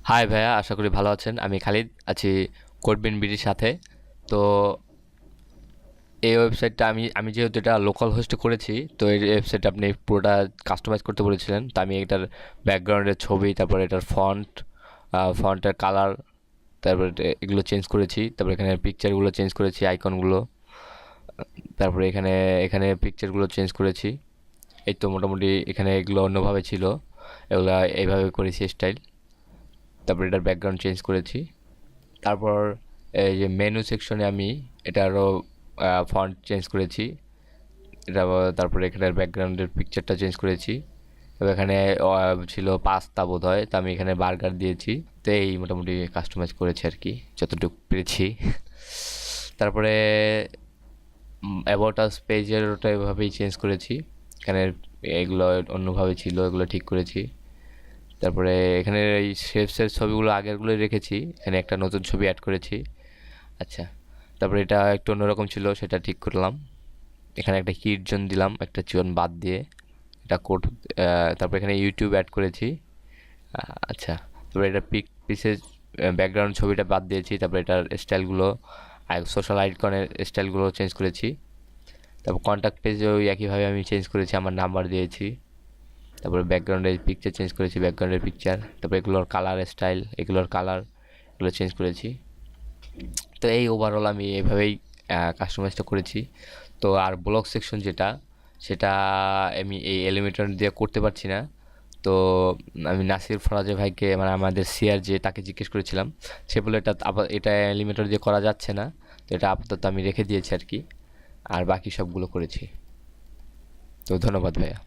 High ভাইয়া, আশা করি ভালো আছেন। আমি খালিদ আছি কোডবিনবিডির সাথে। তো এই ওয়েবসাইটটা আমি যেহেতু এটা লোকাল হোস্টে করেছি, তো এই ওয়েবসাইটটা আপনি পুরোটা কাস্টমাইজ করতে বলেছিলেন। তো আমি এটার ব্যাকগ্রাউন্ডের ছবি, তারপর এটার ফন্টের কালার, তারপর এগুলো চেঞ্জ করেছি। তারপর এখানে পিকচারগুলো চেঞ্জ করেছি, আইকনগুলো। তারপরে এখানে এখানে পিকচারগুলো চেঞ্জ করেছি। এই তো মোটামুটি এখানে এগুলো অন্যভাবে ছিল, এগুলো এইভাবে করেছি স্টাইল। তারপর এটার ব্যাকগ্রাউন্ড চেঞ্জ করেছি। তারপর এই যে মেনু সেকশনে আমি এটা আরও ফন্ট চেঞ্জ করেছি। এটা তারপরে এখানের ব্যাকগ্রাউন্ডের পিকচারটা চেঞ্জ করেছি। তবে এখানে ছিল পাস্তা বোধ হয়, তো আমি এখানে বার্গার দিয়েছি। তো এই মোটামুটি কাস্টমাইজ করেছি আর কি, যতটুকু পেরেছি। তারপরে অ্যাবাউট আস পেজের ওটা এভাবেই চেঞ্জ করেছি। এখানে এগুলো অন্যভাবে ছিল, এগুলো ঠিক করেছি। তারপরে এখানে এই শেপসের ছবিগুলো আগেরগুলোই রেখেছি, এখানে একটা নতুন ছবি অ্যাড করেছি। আচ্ছা, তারপরে এটা একটু অন্যরকম ছিল, সেটা ঠিক করলাম। এখানে একটা কিট জোন দিলাম, একটা জোন বাদ দিয়ে এটা কোড। তারপর এখানে ইউটিউব অ্যাড করেছি। আচ্ছা, তারপরে এটা পিসের ব্যাকগ্রাউন্ড ছবিটা বাদ দিয়েছি। তারপরে এটার স্টাইলগুলো আর সোশ্যাল আইকনের স্টাইলগুলো চেঞ্জ করেছি। তারপর কন্ট্যাক্ট পেজে ওই একইভাবে আমি চেঞ্জ করেছি, আমার নাম্বার দিয়েছি। তারপরে ব্যাকগ্রাউন্ডের পিকচার চেঞ্জ করেছি, ব্যাকগ্রাউন্ডের পিকচার। তারপর এগুলোর কালার স্টাইল, এগুলোর কালার, এগুলো চেঞ্জ করেছি। তো এই ওভারঅল আমি এভাবেই কাস্টমাইজটা করেছি। তো আর ব্লগ সেকশন যেটা, সেটা আমি এই এলিমেটর দিয়ে করতে পারছি না। তো আমি নাসির ফরাজে ভাইকে, মানে আমাদের সিআর যে, তাকে জিজ্ঞেস করেছিলাম। সে বলে এটা এলিমেটর দিয়ে করা যাচ্ছে না। তো এটা আপাতত আমি রেখে দিয়েছি আর কি, আর বাকি সবগুলো করেছি। তো ধন্যবাদ ভাইয়া।